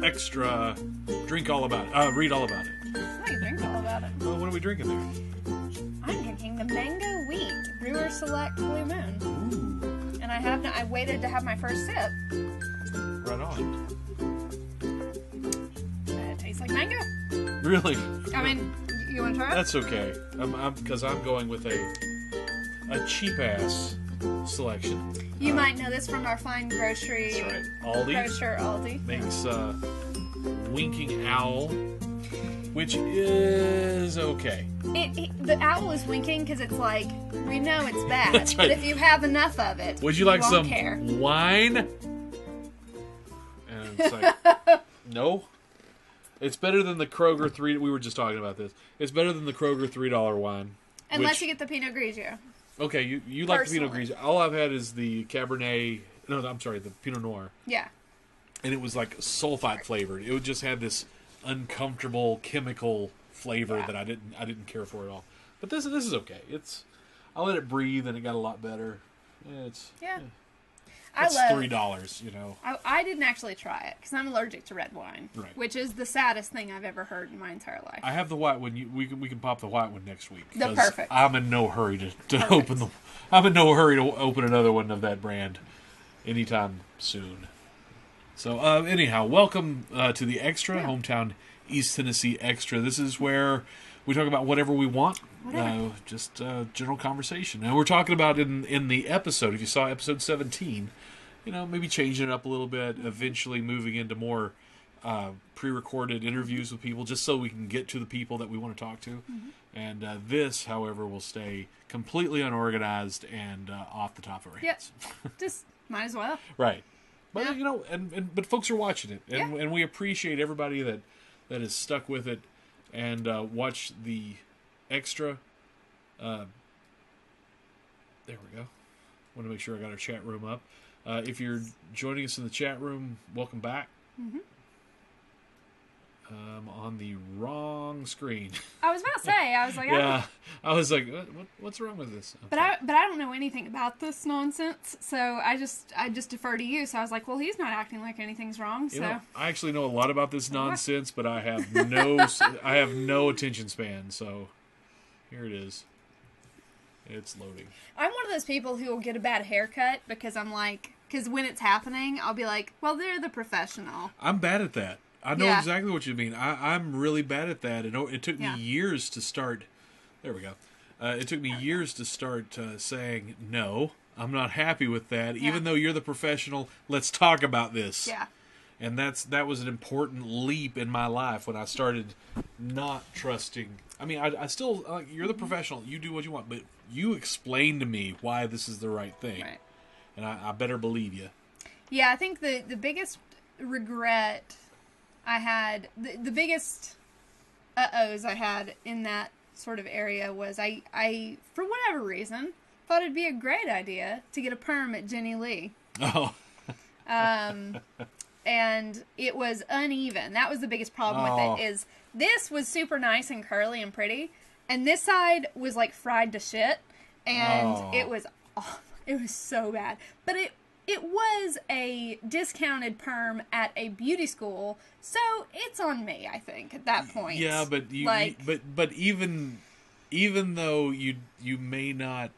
extra. Drink all about it. Read all about it. I can drink all about it. Well, what are we drinking there? I'm drinking the Mango Wheat Brewer Select Blue Moon. Ooh, And I waited to have my first sip. right on. It tastes like mango. Really? I mean, you want to try it? That's okay. Because I'm going with a cheap ass selection. You might know this from our fine grocery. That's right. Aldi Grocer Aldi. makes Winking Owl, which is okay. The owl is winking because it's like, we know it's bad. That's right. But if you have enough of it, Would you like won't some care. wine? And it's like, no. It's better than the Kroger we were just talking about this. It's better than the Kroger $3 wine. Unless you get the Pinot Grigio. Okay, you like the Pinot Personally. Grigio. All I've had is the Cabernet. No, I'm sorry, the Pinot Noir. Yeah. And it was like sulfite flavored. It would just have this uncomfortable chemical flavor that I didn't care for at all. But this is okay. I let it breathe and it got a lot better. It's I love $3, you know. I didn't actually try it because I'm allergic to red wine, Right. which is the saddest thing I've ever heard in my entire life. I have the white one. We can pop the white one next week. The 'cause perfect. I'm in no hurry to open the. I'm in no hurry to open another one of that brand anytime soon. So anyhow, welcome to the Extra Hometown East Tennessee Extra. This is where we talk about whatever we want. Just general conversation. And we're talking about in the episode. If you saw episode 17, maybe changing it up a little bit. Eventually moving into more pre-recorded interviews with people, just so we can get to the people that we want to talk to. Mm-hmm. And this, however, will stay completely unorganized and off the top of our heads. Just might as well. Right. But but folks are watching it, and Yeah. and we appreciate everybody that is stuck with it and watch the Extra. There we go. Want to make sure I got our chat room up. If you're joining us in the chat room, welcome back. Mm-hmm. On the wrong screen. I was about to say, I was like, I was like, what's wrong with this? But I don't know anything about this nonsense, so I just defer to you. So I was like, well, he's not acting like anything's wrong. So I actually know a lot about this nonsense, but I have no attention span. So here it is. It's loading. I'm one of those people who will get a bad haircut because when it's happening, I'll be like, well, they're the professional. I'm bad at that. I know exactly what you mean. I'm really bad at that. And it took me years to start. There we go. It took me years to start saying, no, I'm not happy with that. Yeah. Even though you're the professional, let's talk about this. Yeah. And that was an important leap in my life when I started not trusting. I mean, I still, you're the professional. You do what you want. But you explain to me why this is the right thing. Right. And I better believe you. Yeah, I think the biggest regret I had, the biggest uh-ohs I had in that sort of area was I, for whatever reason, thought it'd be a great idea to get a perm at Jenny Lee. Oh. And it was uneven. That was the biggest problem with it, is this was super nice and curly and pretty, and this side was like fried to shit, and it was so bad. But it was a discounted perm at a beauty school, so it's on me, I think, at that point. Yeah, but but even though you may not,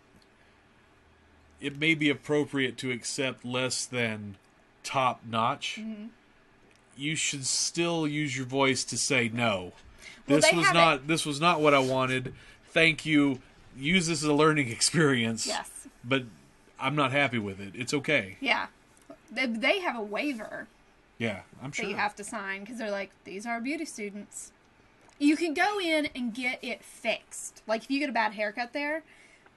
it may be appropriate to accept less than top notch. Mm-hmm. You should still use your voice to say no. This was not what I wanted. Thank you. Use this as a learning experience. Yes. But I'm not happy with it. It's okay. Yeah. They have a waiver. Yeah, I'm sure. That you have to sign because they're like, these are beauty students. You can go in and get it fixed. Like, if you get a bad haircut there.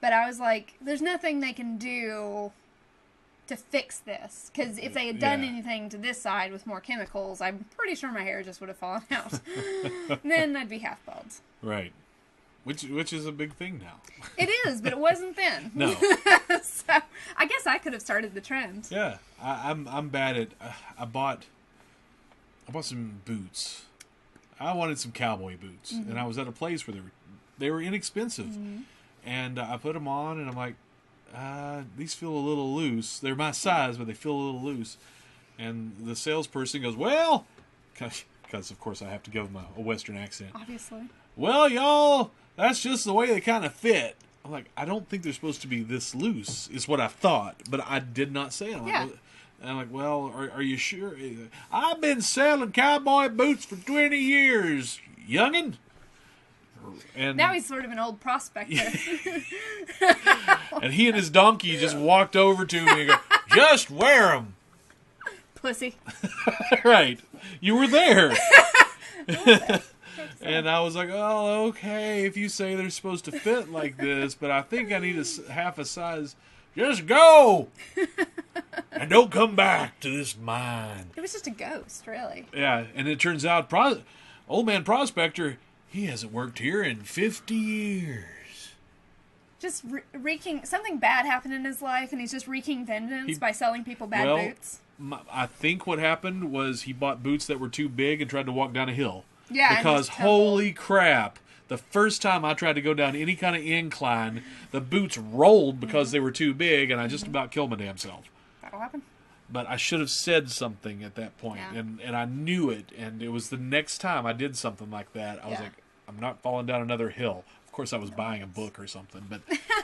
But I was like, there's nothing they can do to fix this. Because if they had done anything to this side with more chemicals, I'm pretty sure my hair just would have fallen out. Then I'd be half bald. Right. Which is a big thing now. It is, but it wasn't then. No. So I guess I could have started the trend. Yeah, I'm bad at. I bought some boots. I wanted some cowboy boots, and I was at a place where they were inexpensive, and I put them on, and I'm like, these feel a little loose. They're my size, but they feel a little loose. And the salesperson goes, well, because of course I have to give him a Western accent. Obviously. Well, y'all, that's just the way they kind of fit. I'm like, I don't think they're supposed to be this loose, is what I thought, but I did not say it. I'm like, well, are you sure? I've been selling cowboy boots for 20 years, youngin'. And Now he's sort of an old prospector. and he and his donkey just walked over to me and go, just wear them. Pussy. Right. You were there. And I was like, oh, okay, if you say they're supposed to fit like this, but I think I need half a size. Just go! And don't come back to this mine. It was just a ghost, really. Yeah, and it turns out Old Man Prospector, he hasn't worked here in 50 years. Just wreaking... Something bad happened in his life, and he's just wreaking vengeance by selling people bad boots. I think what happened was he bought boots that were too big and tried to walk down a hill. Yeah, because holy crap, the first time I tried to go down any kind of incline, the boots rolled because they were too big, and I just about killed my damn self. That'll happen. But I should have said something at that point, and I knew it, and it was the next time I did something like that, I was like, I'm not falling down another hill. Of course, I was buying a book or something, but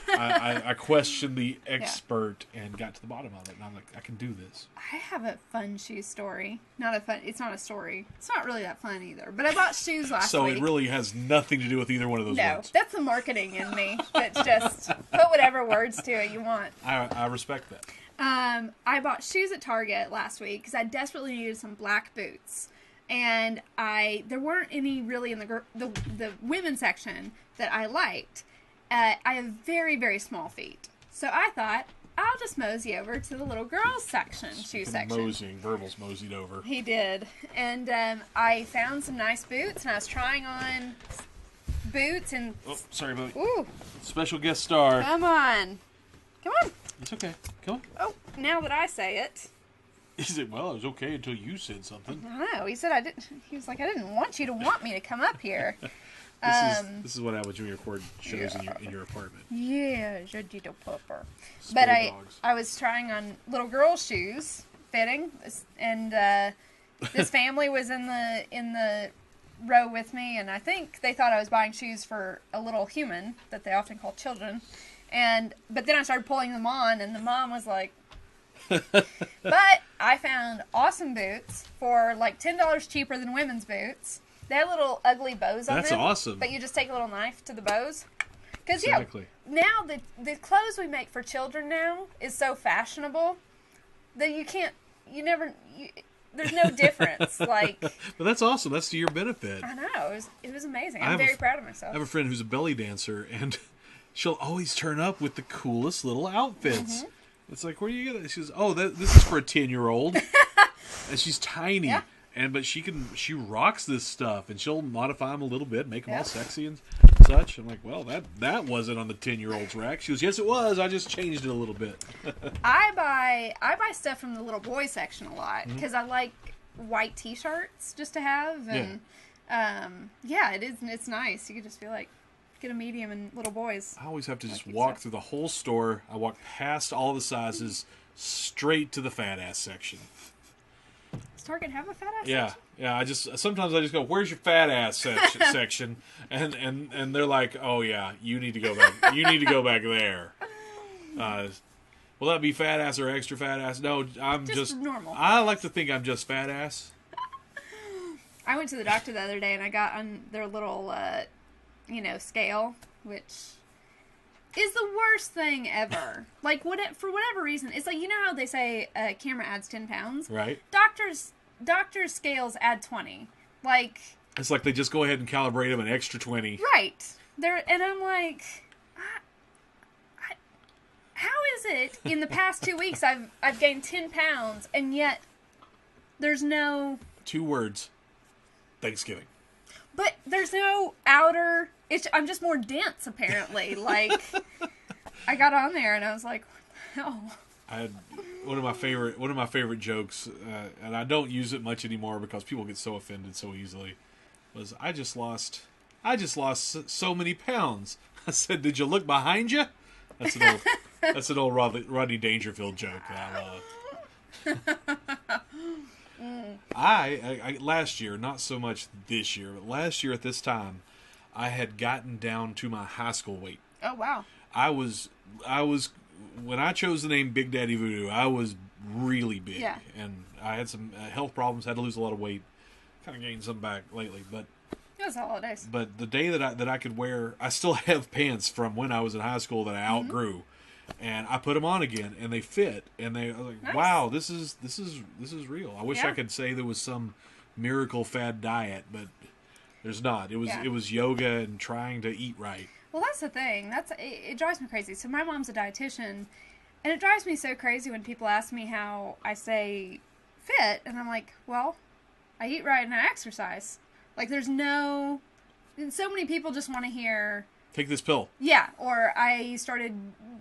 I questioned the expert and got to the bottom of it, and I'm like, I can do this. I have a fun shoe story. It's not a story. It's not really that fun either. But I bought shoes last week. So it really has nothing to do with either one of those words. No, that's the marketing in me. That's just put whatever words to it you want. I respect that. I bought shoes at Target last week because I desperately needed some black boots. And there weren't any really in the women's section that I liked. I have very, very small feet. So I thought, I'll just mosey over to the little girls section, shoe section. Moseying. Verbal's moseyed over. He did. And I found some nice boots, and I was trying on boots and... Oh, sorry, buddy. Ooh. Special guest star. Come on. Come on. It's okay. Come on. Oh, now that I say it... He said, well, it was okay until you said something. I know. He said I didn't... He was like, I didn't want you to want me to come up here. This is what happens when you record shows in your apartment. Yeah, je dis to pupper. Spay But dogs. I was trying on little girl shoes, fitting, and this family was in the row with me, and I think they thought I was buying shoes for a little human that they often call children. But then I started pulling them on, and the mom was like, but I found awesome boots for like $10 cheaper than women's boots. They had little ugly bows on them. That's awesome. But you just take a little knife to the bows. Because, exactly. Now the clothes we make for children now is so fashionable that there's no difference. Like, but that's awesome. That's to your benefit. I know. It was amazing. I'm very proud of myself. I have a friend who's a belly dancer, and she'll always turn up with the coolest little outfits. Mm-hmm. It's like, where do you get it? She goes, oh, this is for a 10-year-old. And she's tiny. Yeah. But she rocks this stuff, and she'll modify them a little bit, make them all sexy and such. I'm like, well, that wasn't on the 10-year-old's rack. She goes, yes, it was. I just changed it a little bit. I buy stuff from the little boy section a lot because I like white T-shirts just to have, and it's nice. You can just feel like get a medium and little boys. I always have to just walk through the whole store. I walk past all the sizes, straight to the fat ass section. Does Target have a fat ass section? Yeah. Sometimes I just go, "Where's your fat ass section?" And they're like, "Oh yeah, you need to go back. You need to go back there." Will that be fat ass or extra fat ass? No, I'm just normal. I like to think I'm just fat ass. I went to the doctor the other day and I got on their little, scale, which is the worst thing ever. Like, for whatever reason, it's like, you know how they say a camera adds 10 pounds? Right. Doctors' scales add 20. Like... It's like they just go ahead and calibrate them an extra 20. Right. And I'm like... How is it in the past 2 weeks I've gained 10 pounds and yet there's no... 2 words. Thanksgiving. But there's no outer... I'm just more dense, apparently. Like, I got on there and I was like, what the hell? I had one of my favorite jokes, and I don't use it much anymore because people get so offended so easily, was I just lost so many pounds. I said, did you look behind you? That's an old Rodney Dangerfield joke that I love. I last year, not so much this year, but last year at this time, I had gotten down to my high school weight. Oh, wow. I was when I chose the name Big Daddy Voodoo, I was really big, Yeah. and I had some health problems, had to lose a lot of weight, kind of gained some back lately, but It was the holidays. the day that I could wear, I still have pants from when I was in high school that I outgrew, and I put them on again, and they fit, and I was like, Nice. wow, this is real. I wish Yeah. I could say there was some miracle fad diet, but there's not. It was Yeah. it was yoga and trying to eat right. Well, that's the thing. It drives me crazy. So my mom's a dietitian, and it drives me so crazy when people ask me how I stay fit, and I'm like, well, I eat right and I exercise. Like, there's no... So many people just want to hear, Take this pill. yeah, or I started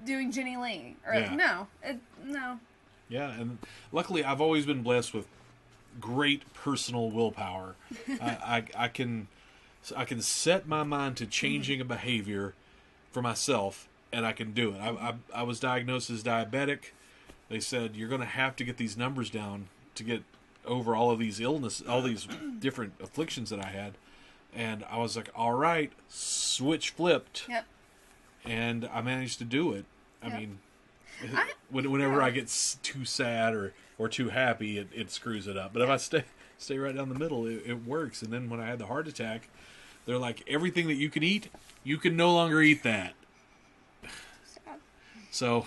doing Jenny Lee, or Yeah. no. Yeah, and luckily I've always been blessed with great personal willpower. I can set my mind to changing a behavior for myself, and I can do it. I was diagnosed as diabetic. They said you're going to have to get these numbers down to get over all of these all these different afflictions that I had. And I was like, all right, switch flipped. Yep. And I managed to do it. I Yep. mean, I- whenever I get too sad or too happy, it screws it up. But if I stay right down the middle, it works. And then when I had the heart attack, they're like, everything that you can eat, you can no longer eat that. Sad. So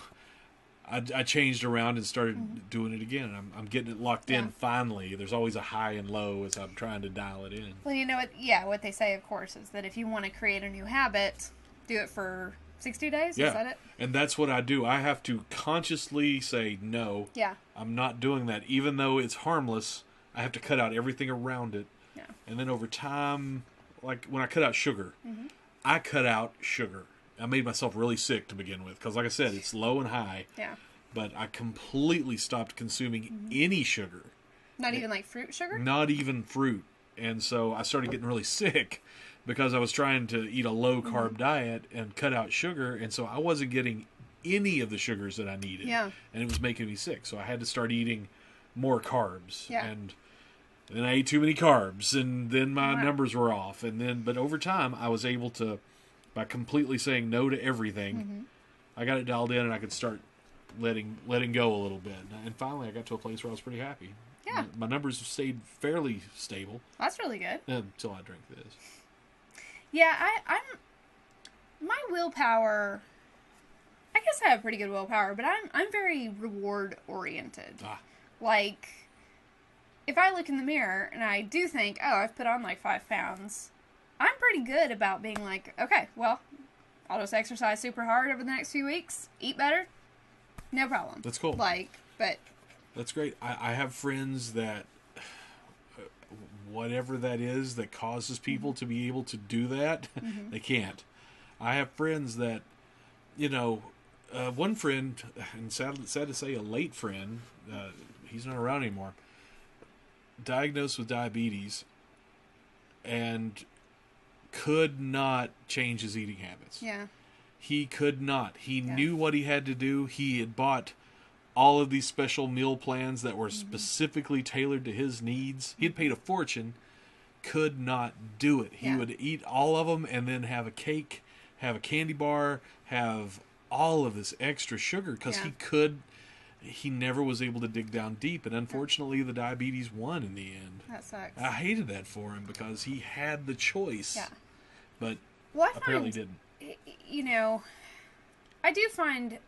I changed around and started doing it again. I'm getting it locked in Yeah. finally. There's always a high and low as I'm trying to dial it in. Well, you know what? Yeah, what they say, of course, is that if you want to create a new habit, do it for 60 days. Yeah. Is that it? And that's what I do. I have to consciously say, no, Yeah. I'm not doing that. Even though it's harmless, I have to cut out everything around it. Yeah. And then over time, like when I cut out sugar, Mm-hmm. I cut out sugar. I made myself really sick to begin with because, like I said, it's low and high. Yeah. But I completely stopped consuming Mm-hmm. any sugar, Not even like fruit sugar? not even fruit. And so I started getting really sick because I was trying to eat a low Mm-hmm. carb diet and cut out sugar. And so I wasn't getting any of the sugars that I needed. Yeah. And it was making me sick. So I had to start eating more carbs. Yeah. And then I ate too many carbs, and then my Wow. numbers were off. But over time, I was able to, by completely saying no to everything, Mm-hmm. I got it dialed in, and I could start letting go a little bit. And finally, I got to a place where I was pretty happy. Yeah. My numbers stayed fairly stable That's really good. until I drank this. Yeah, I'm my willpower. I guess I have pretty good willpower, but I'm very reward oriented. Ah. Like, if I look in the mirror and I do think, oh, I've put on like 5 pounds, I'm pretty good about being like, okay, well, I'll just exercise super hard over the next few weeks, eat better, no problem. That's cool. Like, but That's great. I have friends that, whatever that is that causes people to be able to do that, they can't. I have friends that, one friend, and sad to say, a late friend, he's not around anymore, diagnosed with diabetes and could not change his eating habits. yeah, He could not. He Yeah. knew what he had to do. He had bought all of these special meal plans that were specifically tailored to his needs. He had paid a fortune, could not do it. He Yeah. would eat all of them and then have a cake, have a candy bar, have all of this extra sugar because Yeah. he never was able to dig down deep. And unfortunately, the diabetes won in the end. that sucks. I hated that for him because he had the choice, Yeah. but Well, I apparently find, didn't. I do find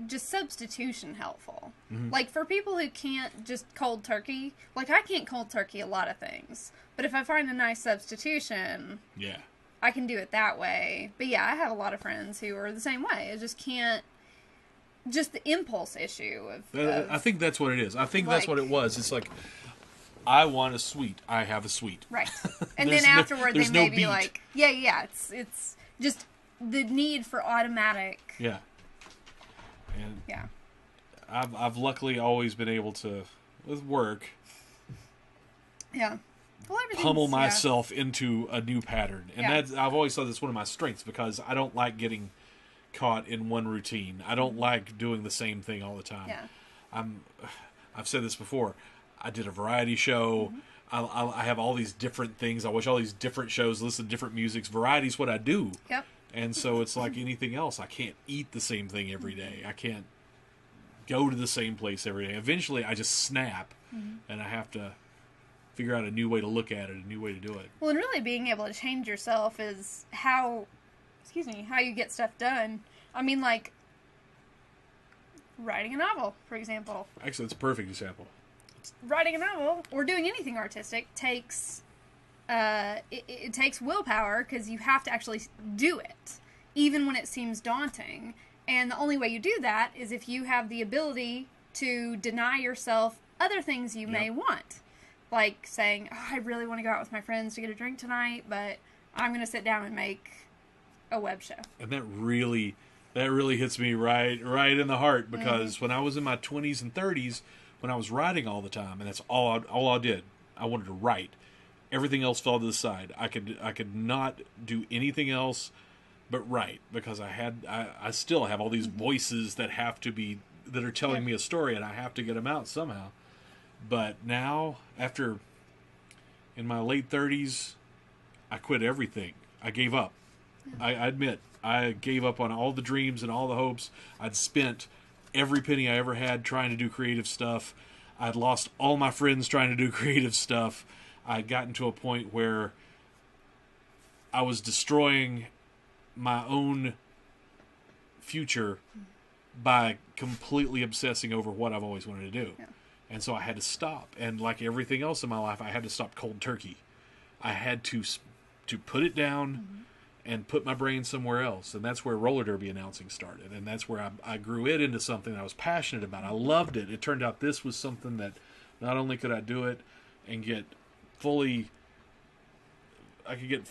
just substitution helpful. Mm-hmm. Like, for people who can't just cold turkey, like, I can't cold turkey a lot of things. But if I find a nice substitution, Yeah. I can do it that way. But yeah, I have a lot of friends who are the same way. I just can't, just the impulse issue of I think that's what it is. I think that's like- what it was. It's like, I want a sweet. I have a sweet. right. And There's then no- afterward, there's they may no be beat. like, yeah, it's just the need for automatic. Yeah. And Yeah. I've luckily always been able to, with work, Yeah. Well, everything's, pummel yeah. myself into a new pattern. And Yeah. I've always thought that's one of my strengths because I don't like getting caught in one routine. I don't like doing the same thing all the time. Yeah. I've said this before. I did a variety show. I have all these different things. I watch all these different shows, listen to different musics. Variety's what I do. Yep. And so it's like anything else. I can't eat the same thing every day. I can't go to the same place every day. Eventually, I just snap, and I have to figure out a new way to look at it, a new way to do it. Well, and really being able to change yourself is how you get stuff done. I mean, like, writing a novel, for example. Actually, it's a perfect example. Writing a novel, or doing anything artistic, takes it takes willpower, because you have to actually do it, even when it seems daunting. And the only way you do that is if you have the ability to deny yourself other things you may want. Like saying, oh, I really want to go out with my friends to get a drink tonight, but I'm going to sit down and make a web show. And that really hits me right in the heart, because when I was in my 20s and 30s, when I was writing all the time, and that's all I did, I wanted to write. Everything else fell to the side. I could not do anything else but write, because I still have all these voices that are telling me a story, and I have to get them out somehow. But now, in my late 30s, I quit everything. I gave up. I admit, I gave up on all the dreams and all the hopes. I'd spent every penny I ever had trying to do creative stuff. I'd lost all my friends trying to do creative stuff. I'd gotten to a point where I was destroying my own future by completely obsessing over what I've always wanted to do. Yeah. And so I had to stop. And like everything else in my life, I had to stop cold turkey. I had to put it down and put my brain somewhere else. And that's where roller derby announcing started. And that's where I grew it into something I was passionate about. I loved it. It turned out this was something that not only could I do it and get I could get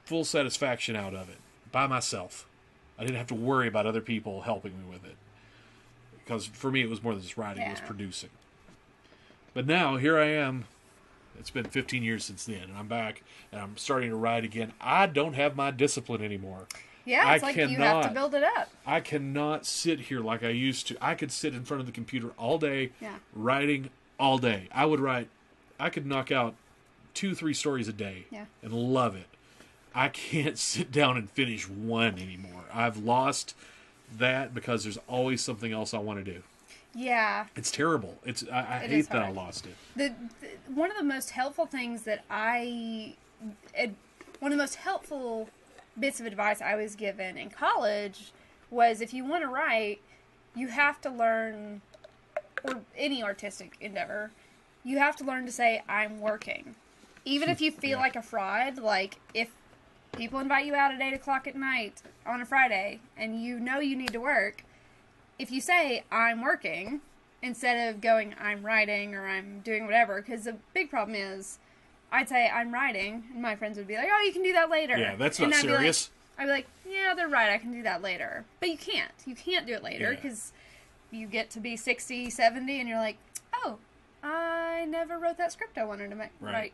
full satisfaction out of it by myself. I didn't have to worry about other people helping me with it. Because for me, it was more than just writing, it was producing. But now, here I am. It's been 15 years since then, and I'm back, and I'm starting to write again. I don't have my discipline anymore. Yeah, it's you have to build it up. I cannot sit here like I used to. I could sit in front of the computer all day, writing all day. I could knock out 2-3 stories a day and love it. I can't sit down and finish one anymore. I've lost that because there's always something else I want to do. Yeah. It's terrible. I hate that I lost it. One of the most helpful things one of the most helpful bits of advice I was given in college was, if you want to write, you have to learn, or any artistic endeavor, you have to learn to say, I'm working. Even if you feel like a fraud, like if people invite you out at 8 o'clock at night on a Friday and you know you need to work, if you say, I'm working, instead of going, I'm writing or I'm doing whatever, because the big problem is, I'd say, I'm writing, and my friends would be like, oh, you can do that later. Yeah, that's not serious. I'd be like, yeah, they're right, I can do that later. But you can't. You can't do it later, because you get to be 60, 70, and you're like, oh, I never wrote that script I wanted to make. Right.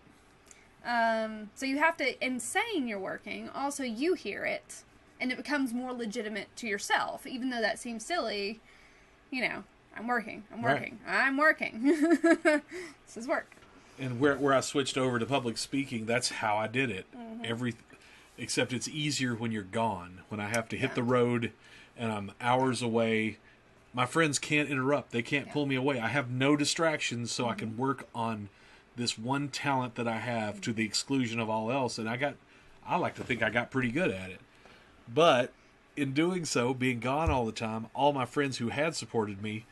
So you have to, in saying you're working, also you hear it, and it becomes more legitimate to yourself, even though that seems silly. I'm working. I'm working. This is work. And where I switched over to public speaking, that's how I did it. Except it's easier when you're gone. When I have to hit the road and I'm hours away, my friends can't interrupt. They can't pull me away. I have no distractions, so I can work on this one talent that I have to the exclusion of all else. And I like to think I got pretty good at it. But in doing so, being gone all the time, all my friends who had supported me,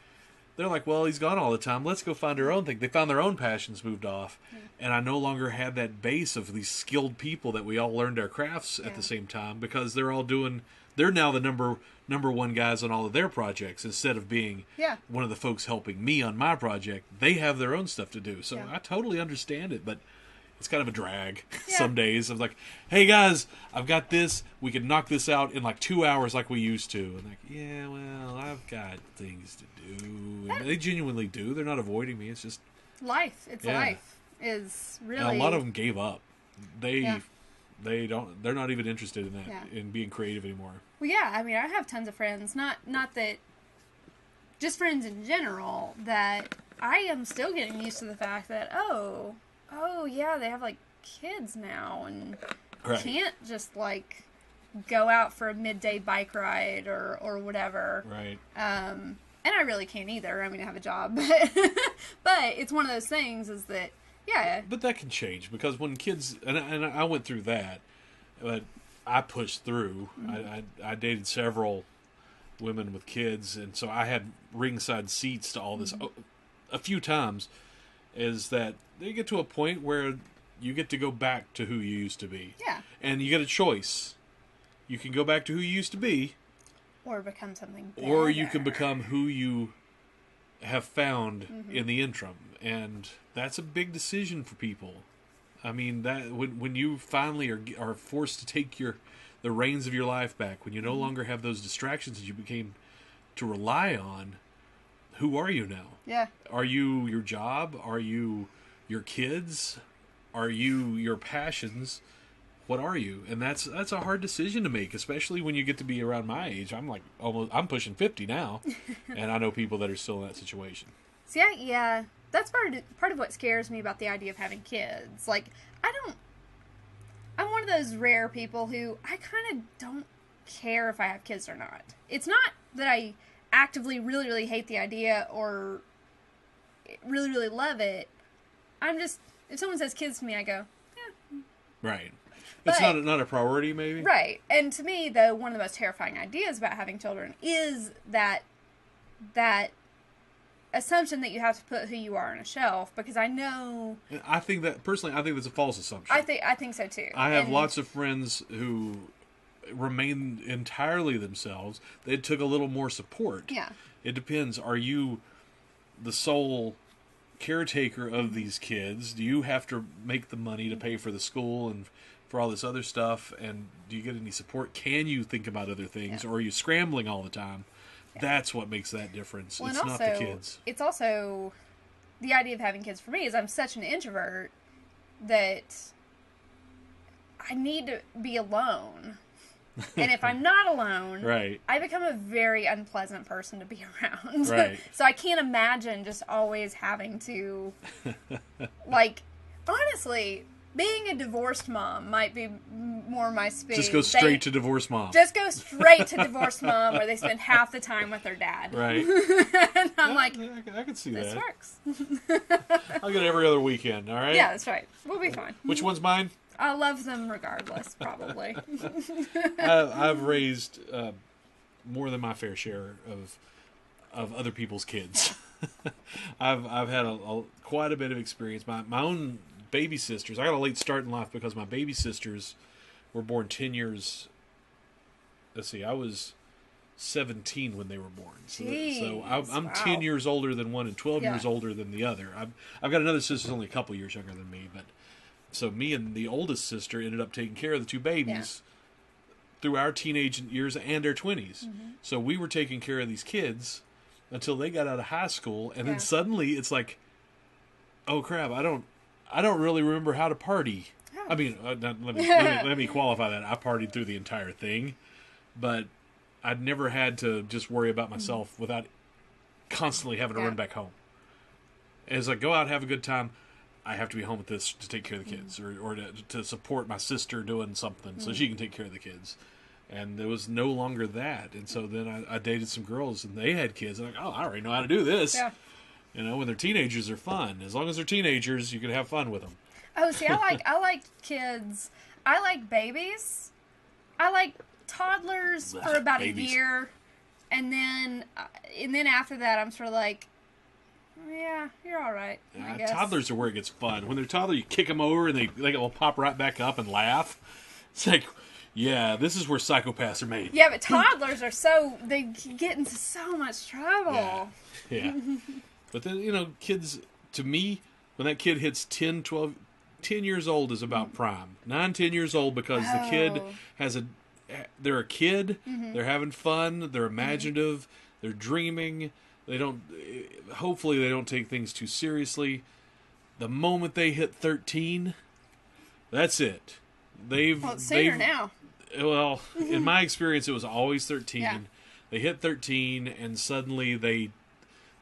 they're like, well, he's gone all the time. Let's go find our own thing. They found their own passions, moved off. And I no longer had that base of these skilled people that we all learned our crafts at the same time, because they're now the number one guys on all of their projects, instead of being one of the folks helping me on my project. They have their own stuff to do. So I totally understand it, but it's kind of a drag some days. I was like, hey guys, I've got this. We can knock this out in like 2 hours like we used to. And like, yeah, well, I've got things to do. And they genuinely do. They're not avoiding me. It's just life. It's life is really. And a lot of them gave up. They're not even interested in that, in being creative anymore. Well, yeah, I mean, I have tons of friends. Not that just friends in general, that I am still getting used to the fact that, oh yeah, they have, like, kids now, and Right. can't just, like, go out for a midday bike ride or whatever. Right. And I really can't either. I mean, I have a job. But it's one of those things is that, yeah. But that can change because when kids, and I went through that, but I pushed through. I dated several women with kids, and so I had ringside seats to all this a few times. Is that they get to a point where you get to go back to who you used to be. Yeah. And you get a choice. You can go back to who you used to be, Or become something better. or you can become who you have found in the interim. And that's a big decision for people. I mean, that when you finally are forced to take the reins of your life back, when you no longer have those distractions that you became to rely on, who are you now? Yeah. Are you your job? Are you your kids? Are you your passions? What are you? And that's a hard decision to make, especially when you get to be around my age. I'm pushing 50 now, and I know people that are still in that situation. See, yeah, that's part of what scares me about the idea of having kids. Like, I'm one of those rare people who I kind of don't care if I have kids or not. It's not that I actively really, really hate the idea or really, really love it. I'm just, if someone says kids to me, I go, yeah. Right. It's not a priority, maybe? Right. And to me, though, one of the most terrifying ideas about having children is that assumption that you have to put who you are on a shelf, because I know... I think that, personally, I think that's a false assumption. I think so, too. I have lots of friends who remain entirely themselves. They took a little more support. Yeah. It depends. Are you the sole caretaker of these kids? Do you have to make the money to pay for the school and for all this other stuff? And do you get any support? Can you think about other things? Yeah. Or are you scrambling all the time? Yeah. That's what makes that difference. Well, it's also, not the kids. It's also... The idea of having kids for me is I'm such an introvert that I need to be alone. And if I'm not alone, Right. I become a very unpleasant person to be around. Right. So I can't imagine just always having to, like, honestly, being a divorced mom might be more my speed. Just go straight to divorced mom. Just go straight to divorced mom, where they spend half the time with their dad. Right. And I'm like, I can see this that. works. I'll get it every other weekend, all right? Yeah, that's right. We'll be fine. Which one's mine? I love them regardless, probably. I've raised more than my fair share of other people's kids. I've had quite a bit of experience. My own baby sisters. I got a late start in life because my baby sisters were born 10 years. Let's see, I was 17 when they were born. So, I'm wow. 10 years older than one and 12 Yeah. years older than the other. I've got another sister who's only a couple years younger than me, but so me and the oldest sister ended up taking care of the two babies through our teenage years and our 20s. Mm-hmm. So we were taking care of these kids until they got out of high school, and Yeah. then suddenly it's like, oh crap, I don't really remember how to party. Oh. I mean, let me qualify that. I partied through the entire thing, but I'd never had to just worry about myself without constantly having to Yeah. run back home. As I go out, have a good time, I have to be home with this to take care of the kids, or to support my sister doing something so she can take care of the kids. And there was no longer that. And so then I dated some girls, and they had kids. And I'm like, oh, I already know how to do this. Yeah. You know, when they're teenagers, they're fun. As long as they're teenagers, you can have fun with them. Oh, see, I like kids. I like babies. I like toddlers for about Babies. a year, and then after that, I'm sort of like, yeah, you're all right. I guess. Toddlers are where it gets fun. When they're toddler, you kick them over, and they will pop right back up and laugh. It's like, yeah, this is where psychopaths are made. Yeah, but toddlers they get into so much trouble. Yeah. But then, you know, kids, to me, when that kid hits 10 years old is about prime. 9, 10 years old, because the kid they're a kid, they're having fun, they're imaginative, they're dreaming, hopefully they don't take things too seriously. The moment they hit 13, that's it. Well, it's sooner now. Well, in my experience, it was always 13. Yeah. They hit 13, and suddenly they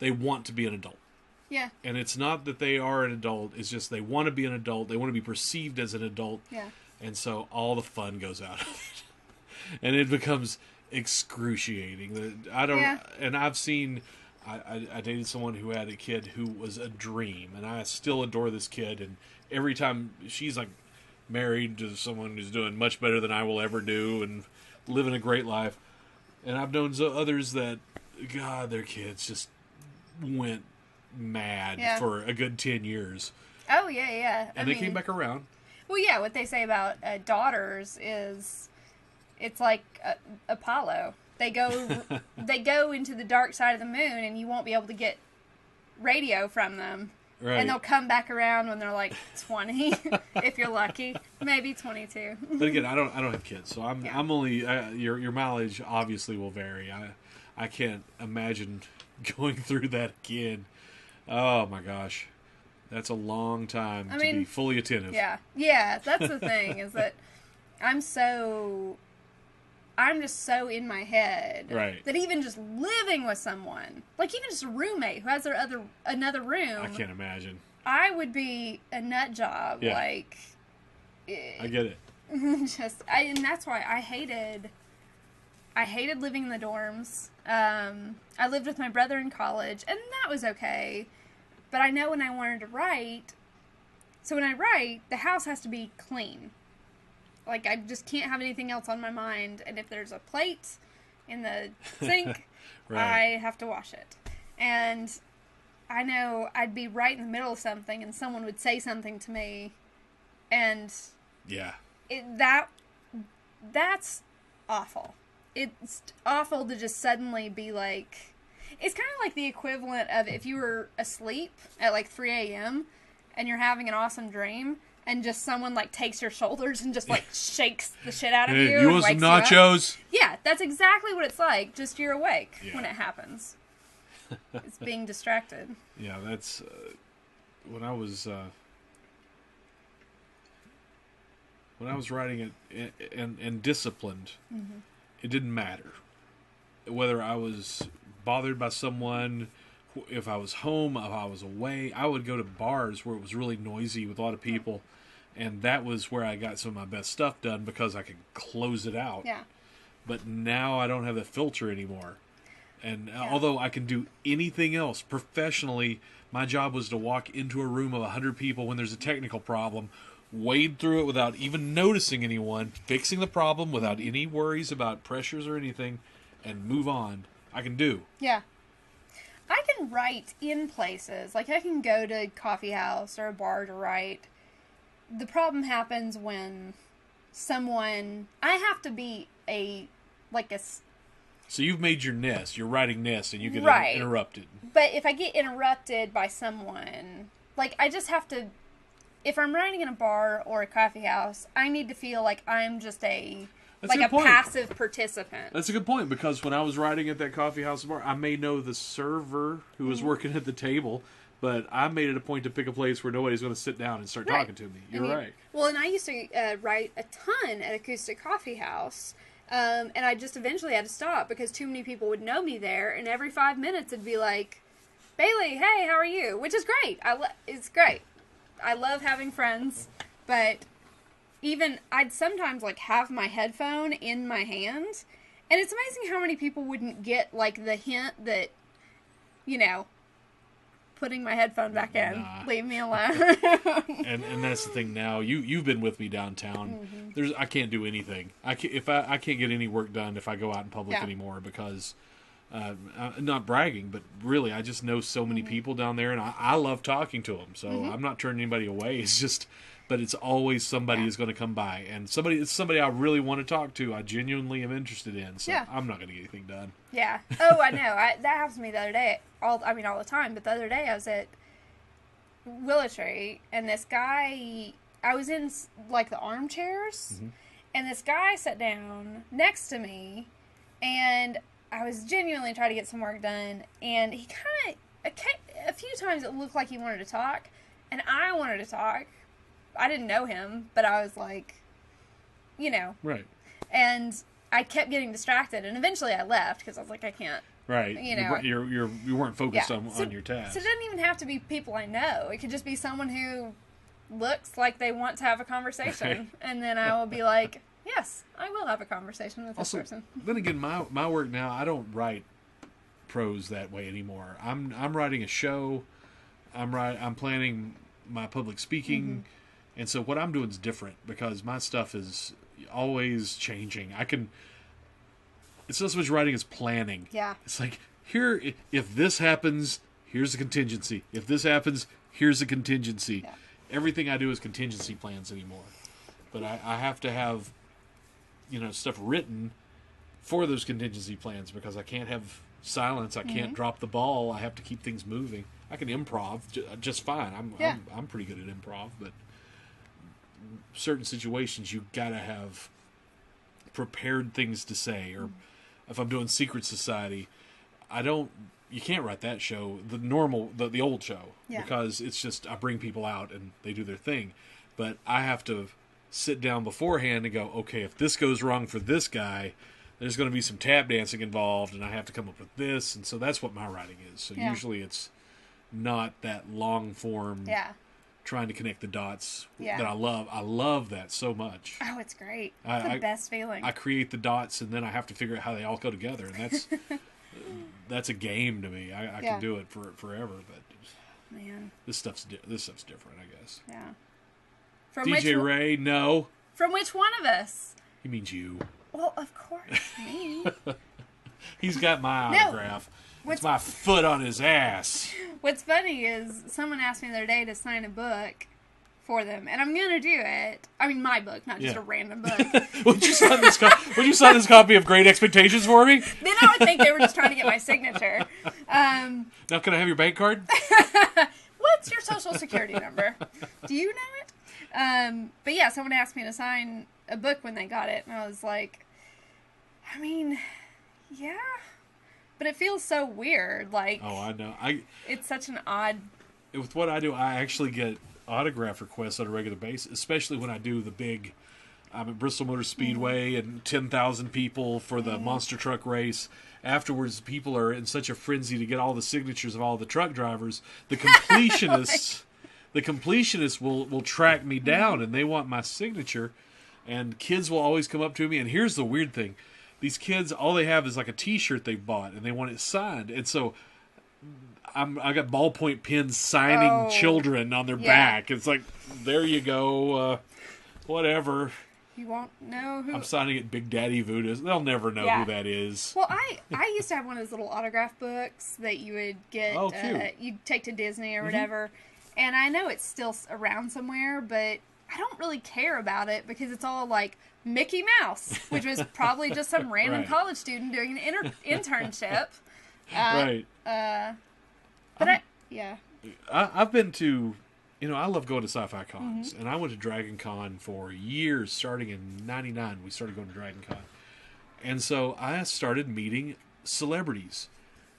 they want to be an adult. Yeah. And it's not that they are an adult, it's just they want to be an adult, they want to be perceived as an adult. Yeah. And so all the fun goes out of it. And it becomes excruciating. And I've seen, I dated someone who had a kid who was a dream, and I still adore this kid, and every time she's like married to someone who's doing much better than I will ever do and living a great life. And I've known others that, God, their kids just went mad for a good 10 years. Oh, yeah. And they came back around. Well, yeah, what they say about daughters is it's like Apollo. They go into the dark side of the moon, and you won't be able to get radio from them. Right. And they'll come back around when they're like 20, if you're lucky, maybe 22. But again, I don't have kids, so I'm only your mileage obviously will vary. I can't imagine going through that again. Oh my gosh, that's a long time to be fully attentive. Yeah. That's the thing is that I'm just so in my head that even just living with someone, like even just a roommate who has another room, I can't imagine. I would be a nut job. Yeah. Like, I get it. And that's why I hated living in the dorms. I lived with my brother in college, and that was okay. But I know when I wanted to write, so when I write, the house has to be clean. Like, I just can't have anything else on my mind. And if there's a plate in the sink, I have to wash it. And I know I'd be right in the middle of something, and someone would say something to me, and that's awful. It's awful to just suddenly be like... It's kind of like the equivalent of if you were asleep at like 3 a.m. and you're having an awesome dream, and just someone like takes your shoulders and just like shakes the shit out of you. You want some nachos? Yeah, that's exactly what it's like. Just you're awake when it happens. It's being distracted. Yeah, that's when I was writing it and disciplined. Mm-hmm. It didn't matter whether I was bothered by someone, if I was home, if I was away. I would go to bars where it was really noisy with a lot of people, and that was where I got some of my best stuff done because I could close it out. Yeah. But now I don't have the filter anymore. And although I can do anything else professionally, my job was to walk into a room of 100 people when there's a technical problem, wade through it without even noticing anyone, fixing the problem without any worries about pressures or anything, and move on. I can do. Yeah. I can write in places. Like, I can go to a coffee house or a bar to write. The problem happens when I have to be So you've made your nest. You're writing nest, and you get interrupted. But if I get interrupted by someone, like, I just have to... If I'm writing in a bar or a coffee house, I need to feel like I'm just a passive participant. That's a good point, because when I was writing at that coffee house bar, I may know the server who was working at the table, but I made it a point to pick a place where nobody's going to sit down and start talking to me. You're right. Well, and I used to write a ton at Acoustic Coffee House, and I just eventually had to stop because too many people would know me there, and every 5 minutes it'd be like, Bailey, hey, how are you? Which is great. It's great. I love having friends, but... Even, I'd sometimes, like, have my headphone in my hand, and it's amazing how many people wouldn't get, like, the hint that, you know, putting my headphone back in, leave me alone. and that's the thing now. You've been with me downtown. Mm-hmm. I can't do anything. I can't get any work done if I go out in public anymore because, I'm not bragging, but really, I just know so many people down there, and I love talking to them, so I'm not turning anybody away. It's just... But it's always somebody is going to come by, and it's somebody I really want to talk to. I genuinely am interested in, so I'm not going to get anything done. Yeah. Oh, I know. That happens to me the other day. All the time. But the other day I was at Willow-Tree, and this guy, I was in like the armchairs, and this guy sat down next to me, and I was genuinely trying to get some work done, and he kind of, a few times it looked like he wanted to talk, and I wanted to talk. I didn't know him, but I was like, you know. Right. And I kept getting distracted, and eventually I left because I was like, I can't. Right. You know. You weren't focused on your task. So it doesn't even have to be people I know. It could just be someone who looks like they want to have a conversation, Right. and then I will be like, yes, I will have a conversation with this Also, person. then again, my work now, I don't write prose that way anymore. I'm writing a show. I'm planning my public speaking, and so what I'm doing is different because my stuff is always changing. It's not so much writing as planning. Yeah. It's like, here, if this happens, here's the contingency. If this happens, here's the contingency. Yeah. Everything I do is contingency plans anymore. But I have to have, stuff written for those contingency plans because I can't have silence. I can't drop the ball. I have to keep things moving. I can improv just fine. I'm pretty good at improv, but certain situations you gotta have prepared things to say. Or if I'm doing Secret Society, you can't write that show, the old show, because it's just I bring people out and they do their thing, but I have to sit down beforehand and go, okay, if this goes wrong for this guy, there's going to be some tap dancing involved, and I have to come up with this, and so that's what my writing is. So usually it's not that long form, trying to connect the dots that I love. I love that so much. Oh, it's great. It's the best feeling. I create the dots, and then I have to figure out how they all go together, and that's that's a game to me. I can do it forever, but man, this stuff's different, I guess. Yeah. DJ Ray, no. From which one of us? He means you. Well, of course, me. He's got my autograph. It's my foot on his ass. What's funny is someone asked me the other day to sign a book for them, and I'm gonna do it. I mean, my book, not just a random book. Would you sign this copy of Great Expectations for me? Then I would think they were just trying to get my signature. Now, can I have your bank card? What's your social security number? Do you know it? But yeah, someone asked me to sign a book when they got it, and I was like, I mean, yeah, but it feels so weird. Like, oh, I know. It's such an odd. With what I do, I actually get autograph requests on a regular basis, especially when I do the big. I'm at Bristol Motor Speedway and 10,000 people for the monster truck race. Afterwards, people are in such a frenzy to get all the signatures of all the truck drivers. The completionists, will track me down, and they want my signature. And kids will always come up to me. And here's the weird thing: these kids, all they have is like a T-shirt they bought, and they want it signed. And so I got ballpoint pens signing children on their back. It's like, there you go, whatever. You won't know who. I'm signing it Big Daddy Voodoo. They'll never know who that is. Well, I used to have one of those little autograph books that you would get. Oh, cute. You'd take to Disney or whatever. And I know it's still around somewhere, but I don't really care about it because it's all like Mickey Mouse, which was probably just some random college student doing an internship. Right. But I've been to, I love going to sci-fi cons, and I went to Dragon Con for years, starting in '99. We started going to Dragon Con, and so I started meeting celebrities.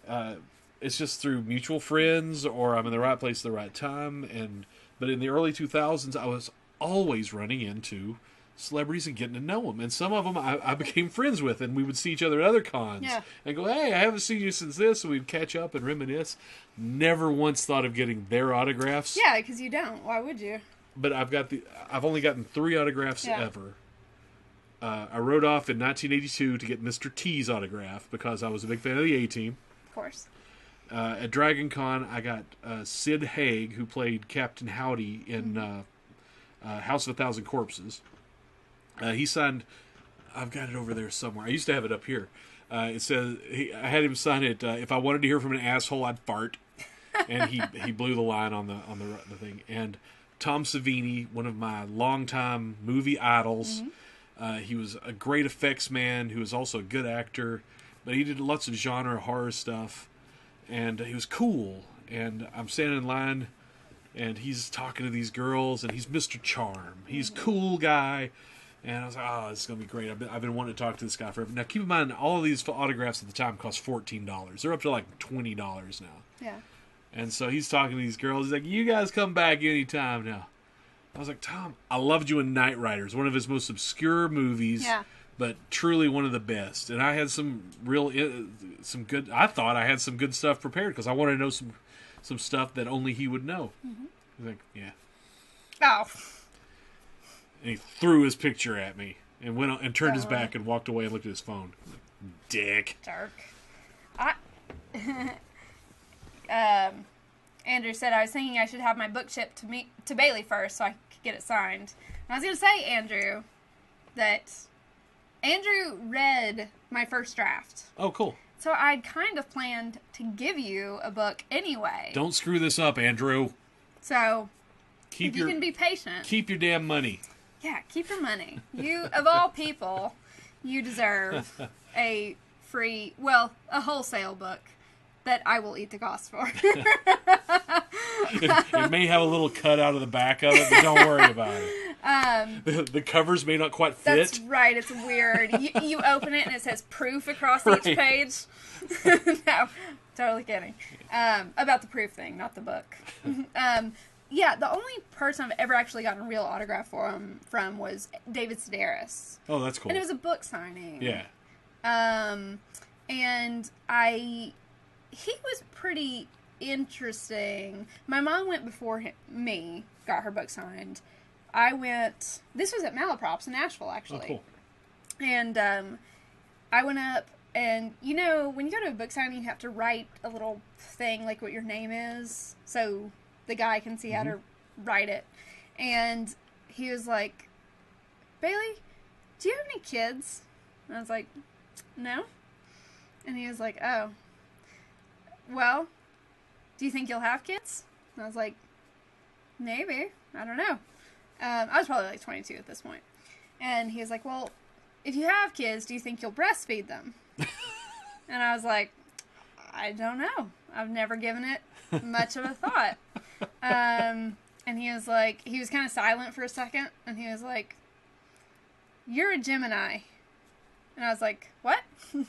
It's just through mutual friends, or I'm in the right place at the right time. But in the early 2000s, I was always running into celebrities and getting to know them. And some of them I became friends with, and we would see each other at other cons. Yeah. And go, hey, I haven't seen you since this. And we'd catch up and reminisce. Never once thought of getting their autographs. Yeah, because you don't. Why would you? But I've only gotten 3 autographs ever. I rode off in 1982 to get Mr. T's autograph because I was a big fan of the A-Team. Of course. At Dragon Con, I got Sid Haig, who played Captain Howdy in House of a Thousand Corpses. He signed, I've got it over there somewhere. I used to have it up here. It says, I had him sign it, if I wanted to hear from an asshole, I'd fart. And he blew the line on the thing. And Tom Savini, one of my longtime movie idols. He was a great effects man who was also a good actor. But he did lots of genre horror stuff. And he was cool. And I'm standing in line, and he's talking to these girls, and he's Mr. Charm. He's a cool guy. And I was like, oh, this is going to be great. I've been wanting to talk to this guy forever. Now, keep in mind, all of these autographs at the time cost $14. They're up to like $20 now. Yeah. And so he's talking to these girls. He's like, you guys come back anytime now. I was like, Tom, I loved you in Knight Riders, one of his most obscure movies. Yeah. but truly one of the best. And I had some good. I thought I had some good stuff prepared because I wanted to know some stuff that only he would know. Mm-hmm. He's like, yeah. Oh. And he threw his picture at me and went on, and turned his back and walked away and looked at his phone. Dick. Dark. Andrew said I was thinking I should have my book shipped to Bailey first so I could get it signed. And I was going to say, Andrew, that Andrew read my first draft. Oh, cool. So I'd kind of planned to give you a book anyway. Don't screw this up, Andrew. So, if you can be patient. Keep your damn money. Yeah, keep your money. You, of all people, you deserve a wholesale book that I will eat the cost for. It may have a little cut out of the back of it, but don't worry about it. The covers may not quite fit. That's right. It's weird. You open it and it says proof across each page. No, totally kidding. About the proof thing, not the book. Yeah, the only person I've ever actually gotten a real autograph from was David Sedaris. Oh, that's cool. And it was a book signing. Yeah. And he was pretty interesting. My mom went before me, got her book signed. This was at Malaprops in Nashville, actually. Oh, cool. And I went up, and when you go to a book signing, you have to write a little thing, like what your name is, so the guy can see how to write it. And he was like, Bailey, do you have any kids? And I was like, no. And he was like, oh, well, do you think you'll have kids? And I was like, maybe. I don't know. I was probably like 22 at this point. And he was like, well, if you have kids, do you think you'll breastfeed them? And I was like, I don't know. I've never given it much of a thought. And he was kind of silent for a second. And he was like, you're a Gemini. And I was like, what? And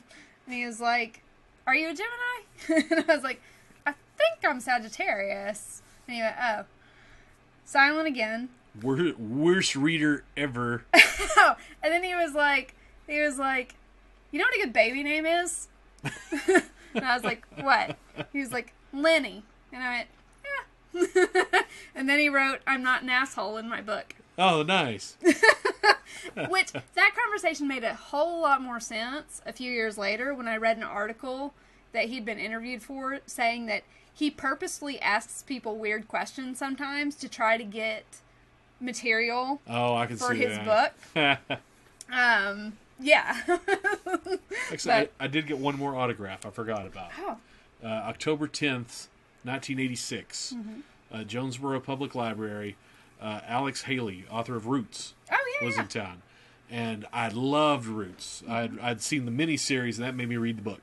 he was like, are you a Gemini? And I was like, I think I'm Sagittarius. And he went, oh. Silent again. Worst reader ever. Oh, and then he was like, you know what a good baby name is? And I was like, what? He was like, Lenny. And I went, yeah. And then he wrote, I'm not an asshole in my book. Oh, nice. Which, that conversation made a whole lot more sense a few years later when I read an article that he'd been interviewed for saying that he purposely asks people weird questions sometimes to try to get material for his book. Yeah. Actually, I did get one more autograph I forgot about. Oh. October 10th, 1986. Jonesboro Public Library. Alex Haley, author of Roots, was in town. And I loved Roots. I'd seen the miniseries, and that made me read the book.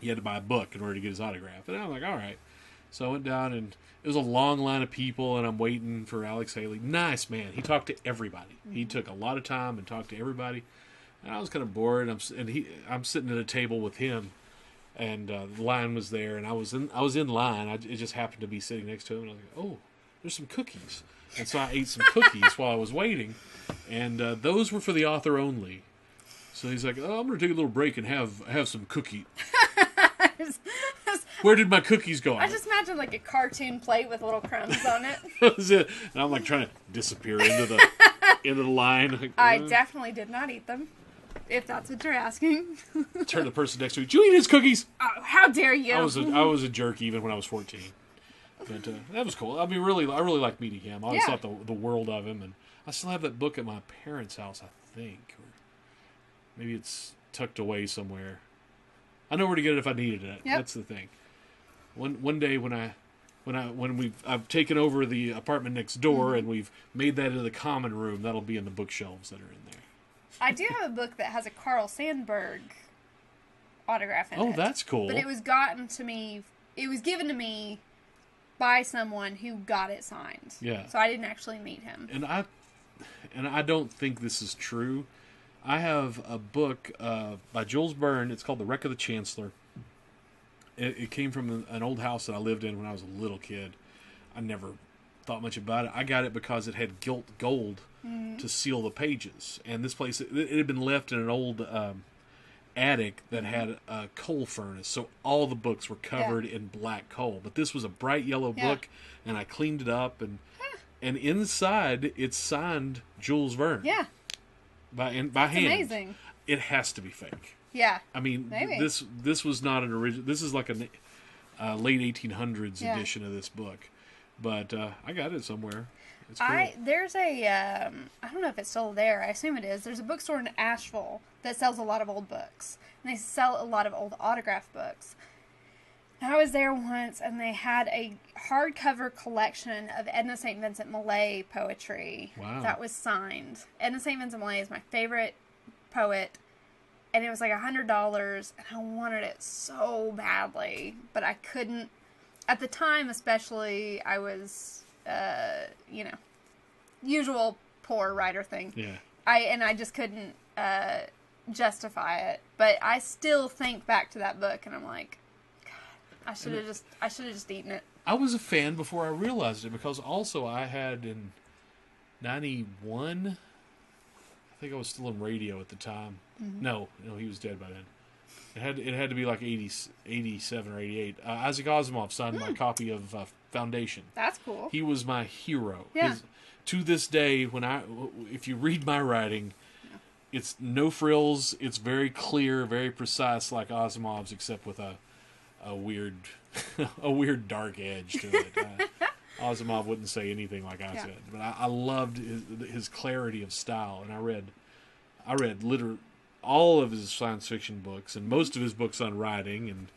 He had to buy a book in order to get his autograph. And I was like, all right. So I went down, and it was a long line of people, and I'm waiting for Alex Haley. Nice man. He talked to everybody. He took a lot of time and talked to everybody. And I was kind of bored. I'm sitting at a table with him, and the line was there, and I was in line. It just happened to be sitting next to him, and I was like, oh, there's some cookies. And so I ate some cookies while I was waiting, and those were for the author only. So he's like, oh, I'm going to take a little break and have some cookie. Where did my cookies go? I just imagine like a cartoon plate with little crumbs on it. That was it. And I'm like trying to disappear into the line. Like, I definitely did not eat them, if that's what you're asking. Turn to the person next to me. Did you eat his cookies? Oh, how dare you! I was a jerk even when I was 14. But that was cool. I mean, I really liked meeting him. I always thought the world of him, and I still have that book at my parents' house, I think, or maybe it's tucked away somewhere. I know where to get it if I needed it. Yep. That's the thing. One day when I've taken over the apartment next door and we've made that into the common room, that'll be in the bookshelves that are in there. I do have a book that has a Carl Sandburg autograph in it. Oh, that's cool. But it was given to me by someone who got it signed. Yeah. So I didn't actually meet him. And I don't think this is true. I have a book by Jules Verne. It's called The Wreck of the Chancellor. It came from an old house that I lived in when I was a little kid. I never thought much about it. I got it because it had gilt gold to seal the pages, and this place it had been left in an old attic that had a coal furnace, so all the books were covered in black coal. But this was a bright yellow book, and I cleaned it up, and inside it's signed Jules Verne. Yeah. By hand. Amazing. It has to be fake. Yeah. I mean, Maybe. this was not an original. This is like a late 1800s Yeah. edition of this book, but I got it somewhere. It's cool. There's a I don't know if it's still there. I assume it is. There's a bookstore in Asheville that sells a lot of old books, and they sell a lot of old autograph books. And I was there once, and they had a hardcover collection of Edna St. Vincent Millay poetry that was signed. Edna St. Vincent Millay is my favorite poet, and it was like $100, and I wanted it so badly, but I couldn't. At the time, especially, I was, usual poor writer thing. Yeah. I just couldn't justify it, but I still think back to that book, and I'm like, I should have just eaten it. I was a fan before I realized it, because also I had in 91, I think I was still in radio at the time. Mm-hmm. No, he was dead by then. It had to be like 87 or 88. Isaac Asimov signed my copy of Foundation. That's cool. He was my hero. Yeah. To this day, if you read my writing, it's no frills. It's very clear, very precise, like Asimov's, except with a weird, a weird dark edge to it. Asimov wouldn't say anything like I said, but I loved his clarity of style, and I read literally all of his science fiction books and most of his books on writing and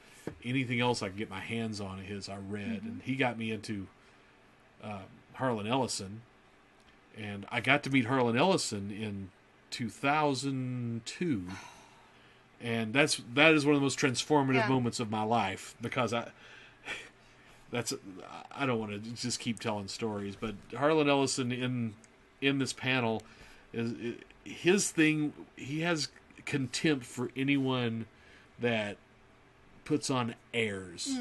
anything else I could get my hands on of his I read. And he got me into Harlan Ellison, and I got to meet Harlan Ellison in 2002, and that is one of the most transformative moments of my life, because I don't want to just keep telling stories, but Harlan Ellison in this panel is his thing. He has contempt for anyone that puts on airs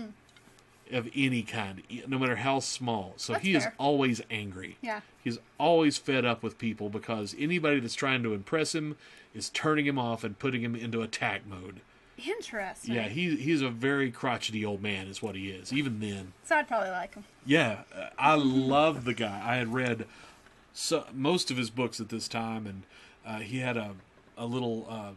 of any kind, no matter how small. So That's he fair. is always angry. Yeah. He's always fed up with people, because anybody that's trying to impress him is turning him off and putting him into attack mode. Interesting. Yeah, he's a very crotchety old man is what he is, even then. So I'd probably like him. Yeah, I love the guy. I had read most of his books at this time, and he had a little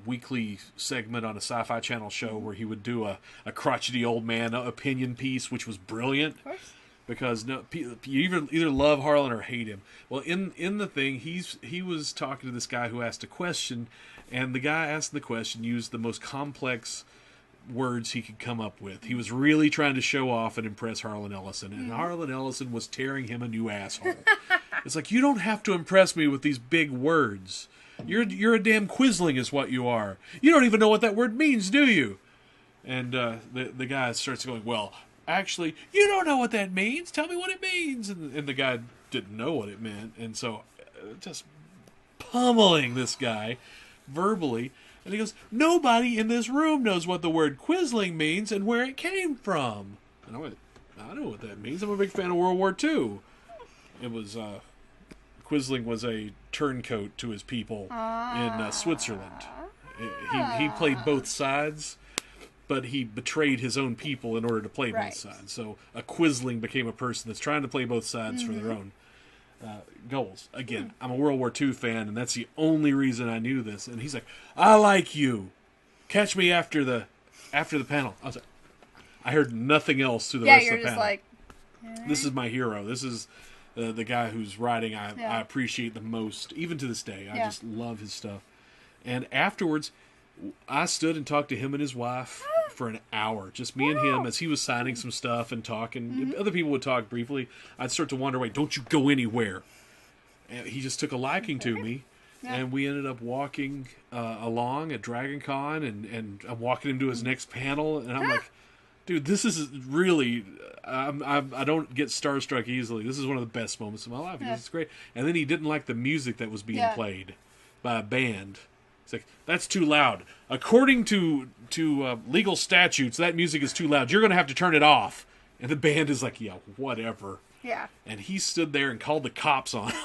weekly segment on a Sci-Fi Channel show where he would do a crotchety old man opinion piece, which was brilliant. Of course. Because you either love Harlan or hate him. Well, in the thing, he was talking to this guy who asked a question, and the guy asking the question used the most complex words he could come up with. He was really trying to show off and impress Harlan Ellison, and Harlan Ellison was tearing him a new asshole. It's like, you don't have to impress me with these big words. You're a damn quisling is what you are. You don't even know what that word means, do you? And the guy starts going, well, actually, you don't know what that means. Tell me what it means. And the guy didn't know what it meant. And so just pummeling this guy verbally. And he goes, nobody in this room knows what the word quisling means and where it came from. And I went, I know what that means. I'm a big fan of World War II. It was, quisling was a turncoat to his people in Switzerland. He played both sides, but he betrayed his own people in order to play both sides. So a quisling became a person that's trying to play both sides for their own goals. Again, I'm a World War II fan, and that's the only reason I knew this. And he's like, I like you. Catch me after the panel. I was like, I heard nothing else through the rest of the panel. Yeah, you're just like, This is my hero. This is the guy whose writing I appreciate the most, even to this day. I just love his stuff. And afterwards, I stood and talked to him and his wife for an hour. Just me and him, as he was signing some stuff and talking. Other people would talk briefly. I'd start to wonder, wait, don't you go anywhere. And he just took a liking to me. Yeah. And we ended up walking along at Dragon Con, and I'm walking him to his next panel, and I'm like, dude, this is really... I don't get starstruck easily. This is one of the best moments of my life. It's great. And then he didn't like the music that was being played by a band. It's like, that's too loud. According to legal statutes, that music is too loud. You're going to have to turn it off. And the band is like, yeah, whatever. Yeah. And he stood there and called the cops on him.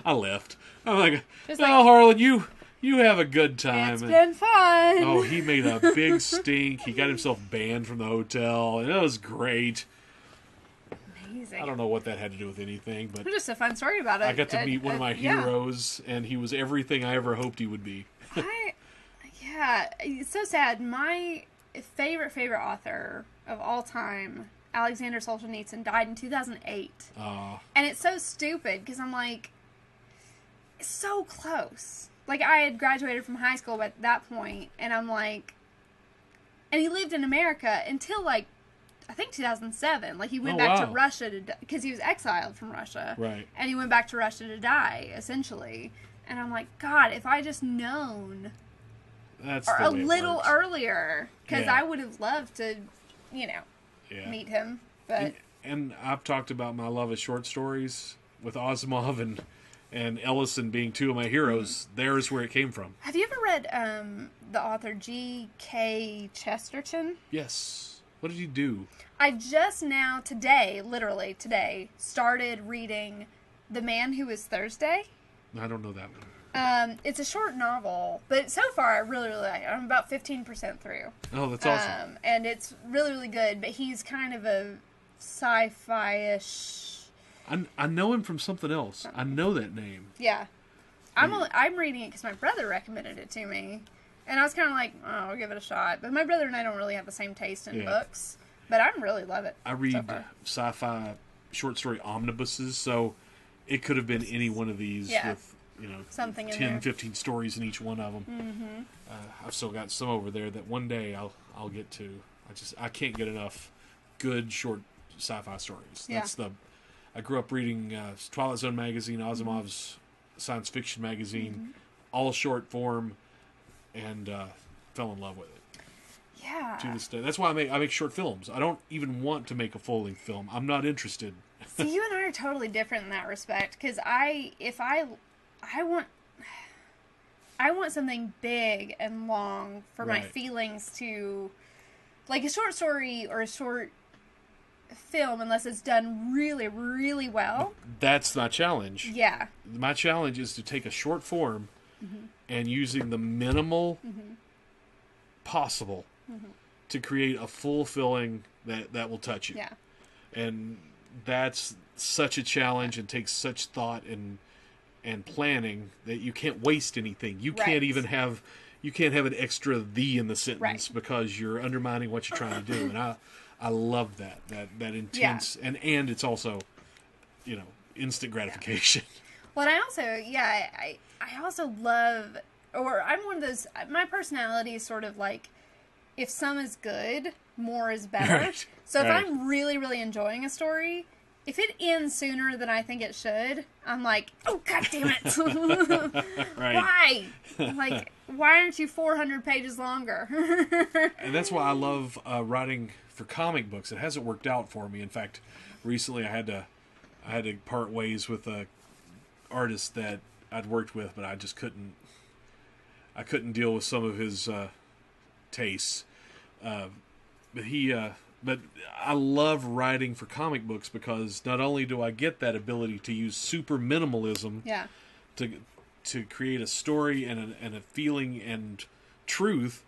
I left. I'm like, Just well, like, Harlan, you have a good time. it's And- been fun. oh, he made a big stink. He got himself banned from the hotel, and it was great. Amazing. I don't know what that had to do with anything, but Just a fun story about it. I got to meet one of my yeah. heroes, and he was everything I ever hoped he would be. Yeah, it's so sad. My favorite author of all time, Alexander Solzhenitsyn, died in 2008. And it's so stupid because I'm like, it's so close. Like, I had graduated from high school at that point, and I'm like, and he lived in America until, like, I think 2007. Like, he went back to Russia because he was exiled from Russia. Right. And he went back to Russia to die, essentially. And I'm like, God, if I just known That's or the a way it little works. earlier, because Yeah. I would have loved to, meet him. But And I've talked about my love of short stories with Asimov and Ellison being two of my heroes. There's where it came from. have you ever read the author G.K. Chesterton? Yes. What did he do? I just now, today, literally today, started reading The Man Who Was Thursday. I don't know that one. It's a short novel, but so far I really like it. I'm about 15% through. Oh, that's awesome. And it's really, really good, but he's kind of a sci-fi-ish... I know him from something else. I know that name. Yeah. I'm reading it because my brother recommended it to me. And I was kind of like, oh, I'll give it a shot. But my brother and I don't really have the same taste in books. But I really love it. I read sci-fi short story omnibuses, so it could have been any one of these with, something in 10, there. 15 stories in each one of them. Mm-hmm. I've still got some over there that one day I'll get to. I can't get enough good short sci-fi stories. Yeah. I grew up reading Twilight Zone magazine, Asimov's science fiction magazine, all short form, and fell in love with it. Yeah. To this day, that's why I make short films. I don't even want to make a full-length film. I'm not interested. See, you and I are totally different in that respect. Because I want something big and long for my feelings to, like a short story or a short film, unless it's done really, really well. That's my challenge. Yeah. My challenge is to take a short form and using the minimal possible to create a fulfilling that will touch you. Yeah. And that's such a challenge and takes such thought and planning that you can't waste anything. You can't even have an extra "the" in the sentence because you're undermining what you're trying to do. And I love that intense and it's also, instant gratification. Well, and I also, I also love, or I'm one of those, my personality is sort of like, if some is good, more is better. Right. So if I'm really, really enjoying a story, if it ends sooner than I think it should, I'm like, oh, God damn it. Why? Like, why aren't you 400 pages longer? And that's why I love writing for comic books. It hasn't worked out for me. In fact, recently I had to part ways with a artist that I'd worked with, but I just couldn't deal with some of his tastes. But I love writing for comic books because not only do I get that ability to use super minimalism to create a story and a feeling and truth,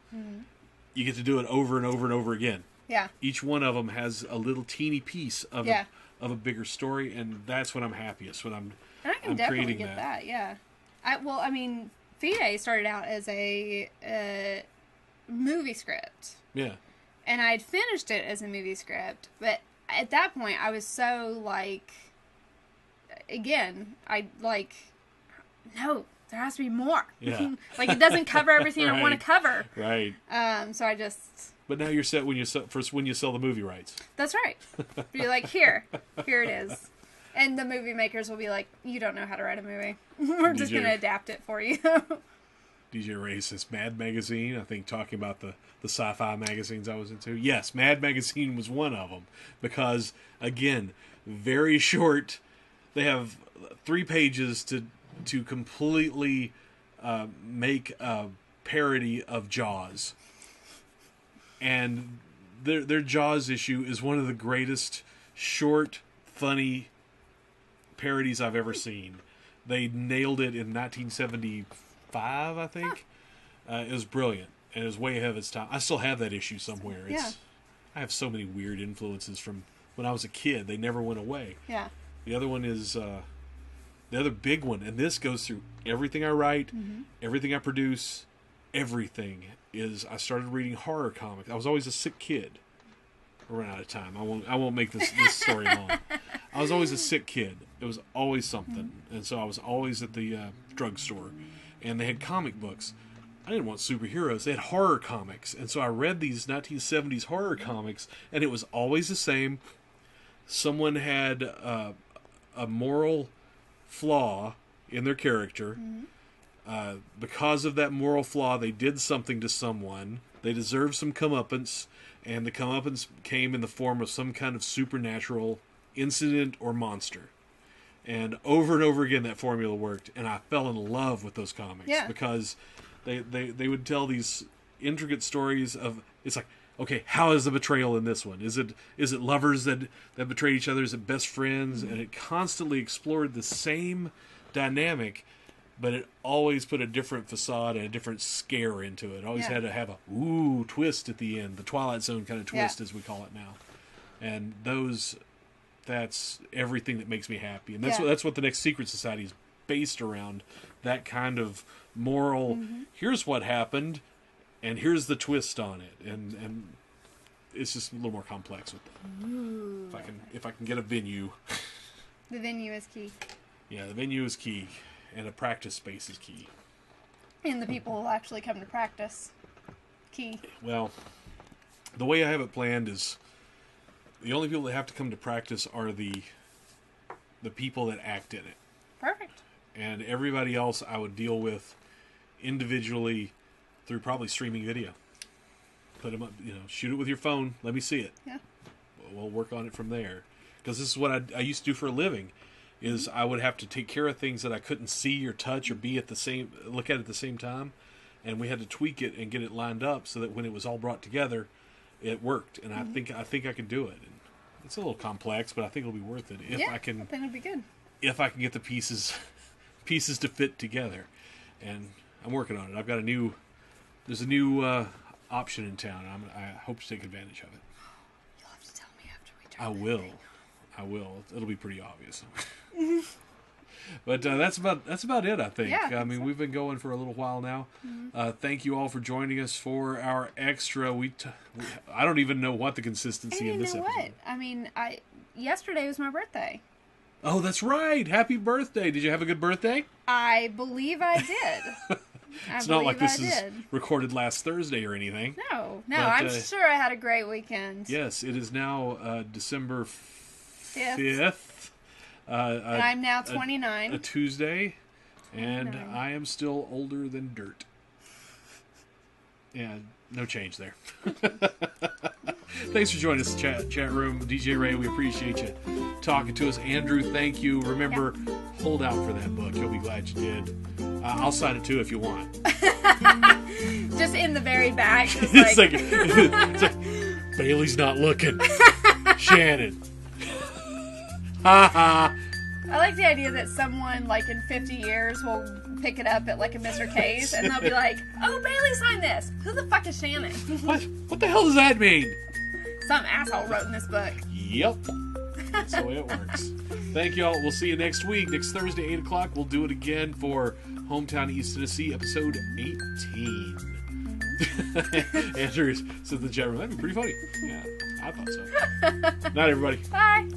you get to do it over and over and over again. Yeah. Each one of them has a little teeny piece of a bigger story, and that's when I'm happiest, when I'm And I can definitely get that. Yeah. Fide started out as a movie script. Yeah. And I'd finished it as a movie script, but at that point I was so no, there has to be more. Yeah. Like it doesn't cover everything I want to cover. Right. So I just. But now you're set when you sell the movie rights. That's right. Be like, here it is. And the movie makers will be like, you don't know how to write a movie. We're just going to adapt it for you. DJ Ray says Mad Magazine, I think talking about the sci-fi magazines I was into. Yes, Mad Magazine was one of them. Because, again, very short. They have 3 pages to completely make a parody of Jaws. And their Jaws issue is one of the greatest short, funny parodies I've ever seen. They nailed it in 1975, I think. It was brilliant, and it was way ahead of its time. I still have that issue somewhere. I have so many weird influences from when I was a kid. They never went away. Yeah. The other one is the other big one, and this goes through everything I write, everything I produce, everything, is I started reading horror comics. I was always a sick kid. We're running out of time. I won't make this story long. I was always a sick kid. It was always something. And so I was always at the drugstore, and they had comic books. I didn't want superheroes. They had horror comics. And so I read these 1970s horror comics, and it was always the same. Someone had a moral flaw in their character. Because of that moral flaw, they did something to someone. They deserved some comeuppance, and the comeuppance came in the form of some kind of supernatural incident or monster. And over again, that formula worked, and I fell in love with those comics because they would tell these intricate stories of, it's like, okay, how is the betrayal in this one? Is it lovers that betray each other? Is it best friends? And it constantly explored the same dynamic, but it always put a different facade and a different scare into it. It always had to have a twist at the end, the Twilight Zone kind of twist, as we call it now. And that's everything that makes me happy. And that's what the next Secret Society is based around, that kind of moral, here's what happened, and here's the twist on it. And it's just a little more complex with that. If I can get a venue. The venue is key. Yeah, the venue is key. And a practice space is key. And the people who actually come to practice. Key. Well, the way I have it planned is the only people that have to come to practice are the people that act in it. Perfect. And everybody else I would deal with individually through probably streaming video. Put them up, shoot it with your phone. Let me see it. Yeah. We'll work on it from there. Because this is what I used to do for a living. Is I would have to take care of things that I couldn't see or touch or look at the same time, and we had to tweak it and get it lined up so that when it was all brought together, it worked. And I think I can do it. And it's a little complex, but I think it'll be worth it if I can. I think it'll be good if I can get the pieces to fit together. And I'm working on it. I've got there's a new option in town. I hope to take advantage of it. You'll have to tell me after we turn. I will. It'll be pretty obvious. But that's about it, I think. Yeah, I mean, we've been going for a little while now. Thank you all for joining us for our extra. I don't even know what the consistency of this episode. What? I mean, yesterday was my birthday. Oh, that's right. Happy birthday. Did you have a good birthday? I believe I did. It's not like this is recorded last Thursday or anything. No, I'm sure I had a great weekend. Yes, it is now December 5th. And I'm now 29. A Tuesday, and I am still older than dirt. Yeah, no change there. Thanks for joining us, chat room. DJ Ray, we appreciate you talking to us. Andrew, thank you. Remember, hold out for that book. You'll be glad you did. I'll sign it too if you want. Just in the very back. It's like Bailey's not looking. Shannon. Ha ha. I like the idea that someone, like, in 50 years will pick it up at, like, a Mr. K's, and they'll be like, oh, Bailey signed this. Who the fuck is Shannon? What the hell does that mean? Some asshole wrote in this book. Yep. That's the way it works. Thank y'all. We'll see you next week. Next Thursday, 8 o'clock. We'll do it again for Hometown East Tennessee, episode 18. Andrew says in the chat room, that'd be pretty funny. Yeah, I thought so. Night, everybody. Bye.